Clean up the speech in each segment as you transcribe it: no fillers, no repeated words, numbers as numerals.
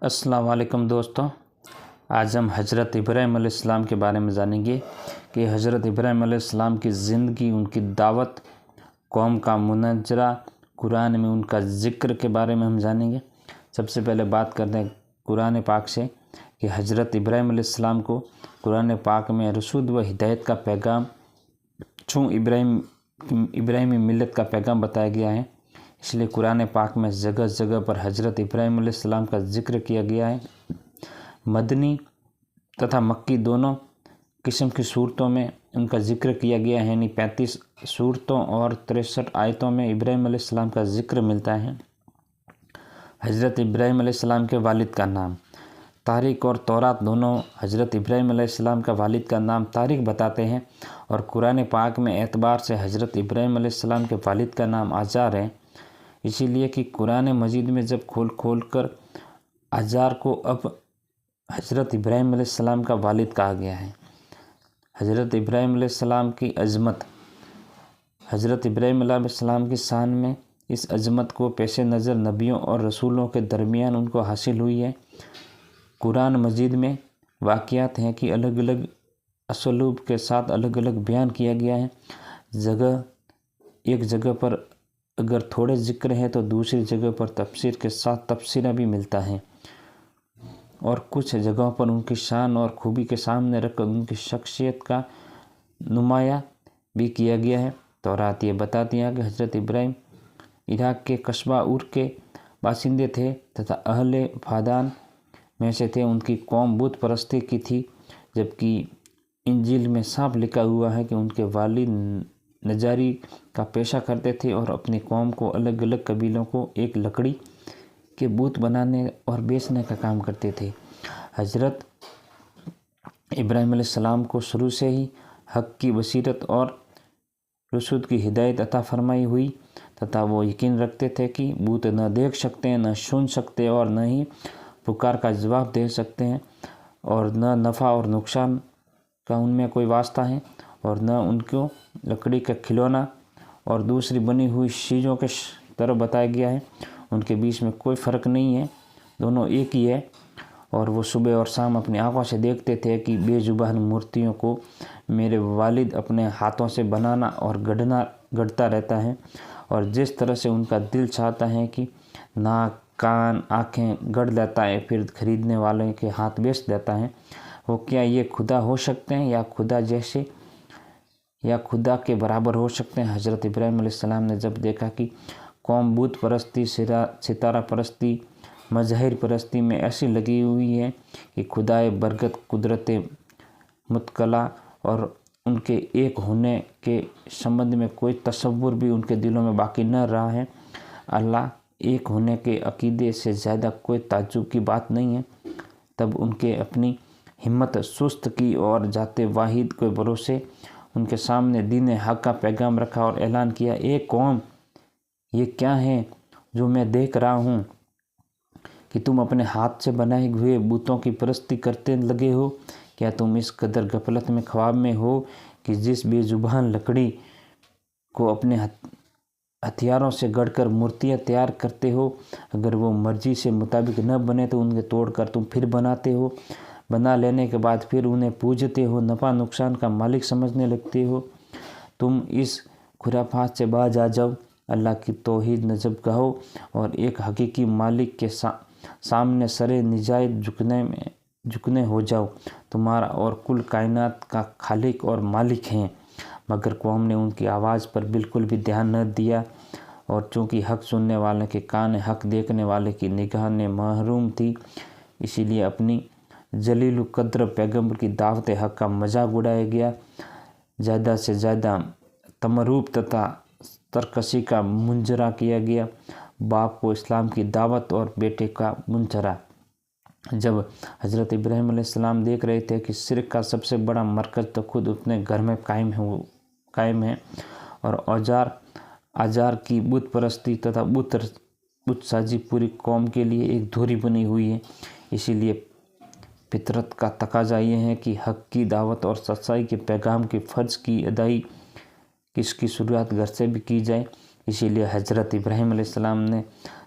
अस्सलाम वालेकुम दोस्तों, आज हम हज़रत इब्राहीम अलैहिस्सलाम के बारे में जानेंगे कि हज़रत इब्राहीम अलैहिस्सलाम की ज़िंदगी, उनकी दावत, कौम का मुनाजरा, कुरान में उनका ज़िक्र के बारे में हम जानेंगे। सबसे पहले बात करते हैं कुरान पाक से कि हज़रत इब्राहीम अलैहिस्सलाम को कुरान पाक में रसूद व हिदायत का पैगाम इब्राहीमी मिल्लत का पैगाम बताया गया है। इसलिए कुरान पाक में जगह जगह पर हज़रत इब्राहीम अलैहिस्सलाम का ज़िक्र किया गया है। मदनी तथा मक्की दोनों किस्म की सूरतों में उनका ज़िक्र किया गया है, यानी 35 सूरतों और 63 आयतों में इब्राहीम अलैहिस्सलाम का ज़िक्र मिलता है। हज़रत इब्राहीम अलैहिस्सलाम के वालिद का नाम, तारीख़ और तौरात दोनों हज़रत इब्राहीम अलैहिस्सलाम का वालिद का नाम तारीख़ बताते हैं और कुरान पाक में एतबार से हज़रत इब्राहीम अलैहिस्सलाम के वालिद का नाम आजार है। इसीलिए कि कुरान मजीद में जब खोल कर आजार को अब हज़रत इब्राहीम अलैहिस्सलाम का वालिद कहा गया है। हज़रत इब्राहीम अलैहिस्सलाम की अज़मत, हज़रत इब्राहीम अलैहिस्सलाम की शान में इस अज़मत को पेश नज़र नबियों और रसूलों के दरमियान उनको हासिल हुई है। कुरान मजीद में वाक़ियात हैं कि अलग अलग असलूब के साथ अलग अलग बयान किया गया है। एक जगह पर अगर थोड़े ज़िक्र है तो दूसरी जगह पर तफसीर के साथ तफसीरा भी मिलता है और कुछ जगहों पर उनकी शान और खूबी के सामने रखकर उनकी शख्सियत का नुमाया भी किया गया है। तौरात ये बताती है कि हज़रत इब्राहीम इराक़ के कस्बा उर के बासिंदे थे तथा अहले फादान में से थे। उनकी कौम बुत परस्ती की थी, जबकि इंजील में साफ लिखा हुआ है कि उनके वालिद नजारी का पेशा करते थे और अपनी कौम को अलग अलग कबीलों को एक लकड़ी के बूत बनाने और बेचने का काम करते थे। हज़रत इब्राहीम अलैहिस्सलाम को शुरू से ही हक़ की बसीरत और रसूद की हिदायत अता फरमाई हुई तथा वो यकीन रखते थे कि बूत न देख सकते हैं, न सुन सकते और न ही पुकार का जवाब दे सकते हैं और न नफ़ा और नुकसान का उनमें कोई वास्ता है और न उनको लकड़ी का खिलौना और दूसरी बनी हुई चीज़ों के तरफ बताया गया है। उनके बीच में कोई फ़र्क नहीं है, दोनों एक ही है। और वो सुबह और शाम अपनी आंखों से देखते थे कि बेजुबान मूर्तियों को मेरे वालिद अपने हाथों से बनाना और गढ़ता रहता है और जिस तरह से उनका दिल चाहता है कि नाक, कान, आँखें गढ़ लेता है, फिर ख़रीदने वाले के हाथ बेच देता है, वो क्या ये खुदा हो सकते हैं या खुदा जैसे या खुदा के बराबर हो सकते हैं। हज़रत इब्राहीम अलैहिस्सलाम ने जब देखा कि कौम बुत परस्ती, सितारा परस्ती, मज़हर परस्ती में ऐसी लगी हुई है कि खुदाए बरकत, कुदरत मुतकला और उनके एक होने के संबंध में कोई तसव्वुर भी उनके दिलों में बाकी न रहा है, अल्लाह एक होने के अकीदे से ज़्यादा कोई ताज्जुब की बात नहीं है, तब उनके अपनी हिम्मत सुस्त की और जाते वाहिद के भरोसे उनके सामने दीन हक़ का पैगाम रखा और ऐलान किया, ए कौम, ये क्या है जो मैं देख रहा हूँ कि तुम अपने हाथ से बनाए हुए बूतों की परस्ती करते लगे हो? क्या तुम इस कदर गफलत में, ख्वाब में हो कि जिस बेजुबान लकड़ी को अपने हथियारों से गढ़कर मूर्तियाँ तैयार करते हो, अगर वो मर्जी से मुताबिक न बने तो उन्हें तोड़कर तुम फिर बनाते हो, बना लेने के बाद फिर उन्हें पूजते हो, नफ़ा नुकसान का मालिक समझने लगते हो। तुम इस खुराफात से बाज आ जाओ, अल्लाह की तौहीद नजब कहो और एक हकीकी मालिक के सामने सरे निजायत झुकने हो जाओ। तुम्हारा और कुल कायनात का खालिक और मालिक हैं। मगर कौम ने उनकी आवाज़ पर बिल्कुल भी ध्यान न दिया और चूँकि हक़ सुनने वाले के कान, हक़ देखने वाले की निगाह ने महरूम थी, इसीलिए अपनी जलील कद्र पैगम्बर की दावत हक़ का मजाक उड़ाया गया। ज़्यादा से ज़्यादा तमरूब तथा तरकसी का मुंजरा किया गया। बाप को इस्लाम की दावत और बेटे का मुंजरा। जब हज़रत इब्राहीम अलैहिस्सलाम देख रहे थे कि शिर्क का सबसे बड़ा मरकज़ तो खुद अपने घर में कायम है और आजार की बुत परस्ती तथा बुत साजी पूरी कौम के लिए एक धुरी बनी हुई है, इसीलिए फितरत का तकाजा ये है कि हक़ की दावत और सच्चाई के पैगाम के फ़र्ज़ की अदाई इसकी शुरुआत घर से भी की जाए। इसीलिए हज़रत इब्राहीम अलैहिस्सलाम ने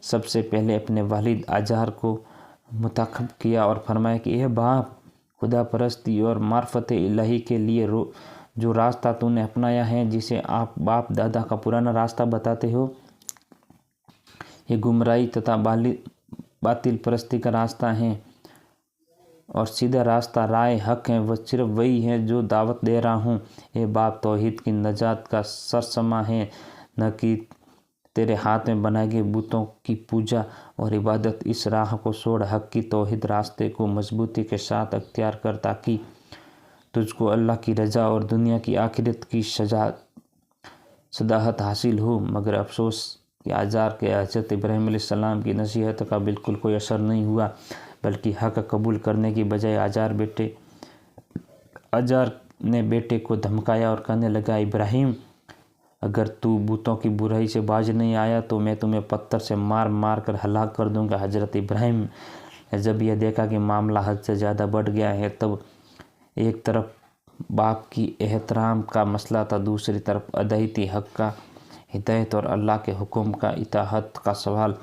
सबसे पहले अपने वालिद आजार को मुताखब किया और फरमाया कि ए बाप, खुदा परस्ती और मार्फत इलाही के लिए जो रास्ता तूने अपनाया है, जिसे आप बाप दादा का पुराना रास्ता बताते हो, ये गुमराही तथा बातिल परस्ती का रास्ता है, और सीधा रास्ता राय हक है, वह सिर्फ वही है जो दावत दे रहा हूँ। ये बाप, तौहीद की नजात का सरसमा है, न कि तेरे हाथ में बनाए गए बुतों की पूजा और इबादत। इस राह को छोड़ हक की तौहीद रास्ते को मजबूती के साथ अख्तियार कर, ताकि तुझको अल्लाह की रजा और दुनिया की आखिरत की सदाहत हासिल हो। मगर अफसोस कि आजार के हज़रत इब्राहीम अलैहिस्सलाम की नसीहत का बिल्कुल कोई असर नहीं हुआ, बल्कि हक कबूल करने की बजाय आजार ने बेटे को धमकाया और कहने लगा, इब्राहीम, अगर तू बुतों की बुराई से बाज नहीं आया तो मैं तुम्हें पत्थर से मार मार कर हलाक कर दूंगा। हज़रत इब्राहीम ने जब यह देखा कि मामला हद से ज़्यादा बढ़ गया है, तब एक तरफ बाप की एहतराम का मसला था, दूसरी तरफ अदायती हक का हिदायत और अल्लाह के हुक्म का इताहत का सवाल।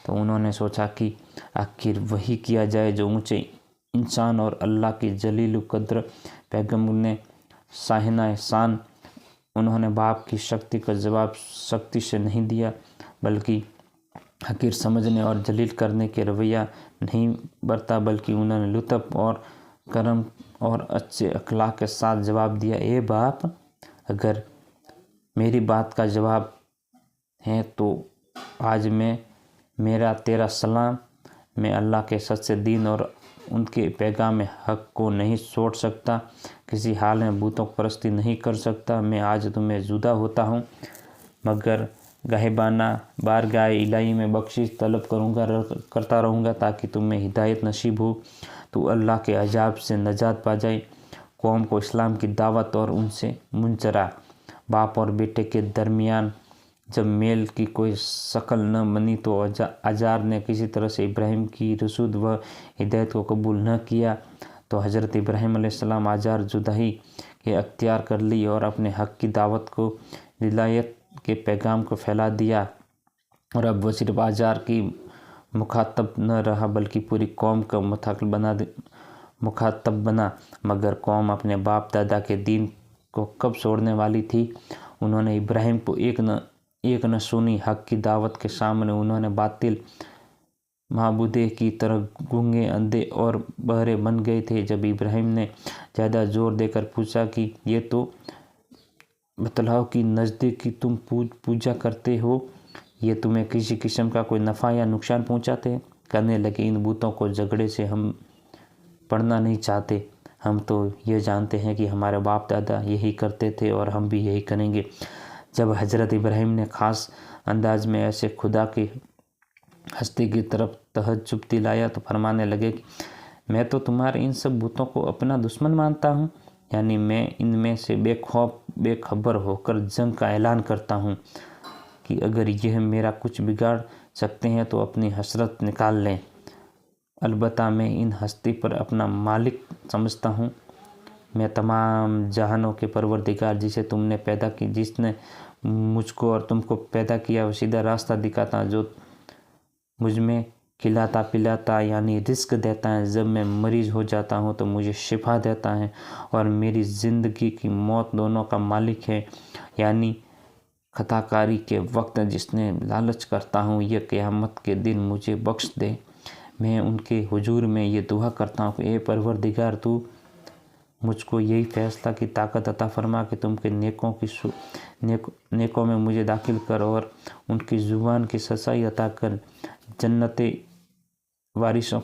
तो उन्होंने सोचा कि आखिर वही किया जाए जो ऊंचे इंसान और अल्लाह की जलील कद्र पैगम्बर ने साहिना एहसान। उन्होंने बाप की शक्ति का जवाब सख्ती से नहीं दिया, बल्कि हकीर समझने और जलील करने के रवैया नहीं बरता, बल्कि उन्होंने लुत्फ़ और करम और अच्छे अखलाक के साथ जवाब दिया, ए बाप, अगर मेरी बात का जवाब है तो आज मेरा तेरा सलाम। मैं अल्लाह के सच्चे दीन और उनके पैगाम हक को नहीं छोड़ सकता, किसी हाल में बुतों परस्ती नहीं कर सकता। मैं आज तुम्हें जुदा होता हूँ, मगर गाहिबाना बारगाह इलाही में बख्शिश तलब करता रहूँगा, ताकि तुम्हें हिदायत नसीब हो, तो अल्लाह के अजाब से नजात पा जाए। कौम को इस्लाम की दावत और उनसे मुंचरा। बाप और बेटे के दरमियान जब मेल की कोई शक्ल न बनी, तो आजार ने किसी तरह से इब्राहीम की रसूद व हिदायत को कबूल न किया। तो हज़रत इब्राहीम अलैहिस्सलाम आजार जुदाई के अख्तियार कर ली और अपने हक की दावत को, विलायत के पैगाम को फैला दिया। और अब वह सिर्फ आजार की मुखातब न रहा, बल्कि पूरी कौम का मुखातब बना। मगर कौम अपने बाप दादा के दीन को कब छोड़ने वाली थी? उन्होंने इब्राहीम को एक न सुनी हक की दावत के सामने उन्होंने बातिल माबूदे की तरह गूंगे, अंधे और बहरे बन गए थे। जब इब्राहीम ने ज़्यादा जोर देकर पूछा कि ये तो बतलाओ कि नज़दीक की तुम पूजा करते हो, ये तुम्हें किसी किस्म का कोई नफ़ा या नुकसान पहुंचाते हैं? कहने लगे, इन बूतों को झगड़े से हम पढ़ना नहीं चाहते, हम तो ये जानते हैं कि हमारे बाप दादा यही करते थे और हम भी यही करेंगे। जब हज़रत इब्राहीम ने ख़ास अंदाज में ऐसे खुदा की हस्ती की तरफ तहज्जुब दिलाया, तो फरमाने लगे कि मैं तो तुम्हारे इन सब बुतों को अपना दुश्मन मानता हूँ, यानी मैं इनमें से बेखबर होकर जंग का ऐलान करता हूँ कि अगर यह मेरा कुछ बिगाड़ सकते हैं तो अपनी हसरत निकाल लें। अलबत्ता मैं इन हस्ती पर अपना मालिक समझता हूँ। मैं तमाम जहानों के परवरदिगार, जिसे तुमने पैदा की, जिसने मुझको और तुमको पैदा किया, वो सीधा रास्ता दिखाता, जो मुझ में खिलाता पिलाता यानी रिस्क देता है। जब मैं मरीज़ हो जाता हूँ तो मुझे शिफा देता है, और मेरी ज़िंदगी की मौत दोनों का मालिक है, यानी खताकारी के वक्त जिसने लालच करता हूँ, यह क़यामत के दिन मुझे बख्श दे। मैं उनके हुजूर में ये दुआ करता हूँ कि ए परवरदिगार, तू मुझको यही फ़ैसला की ताकत अता फरमा कि तुम के नेकों में मुझे दाखिल कर और उनकी ज़ुबान की सच्चाई अता कर। जन्नत वारिसों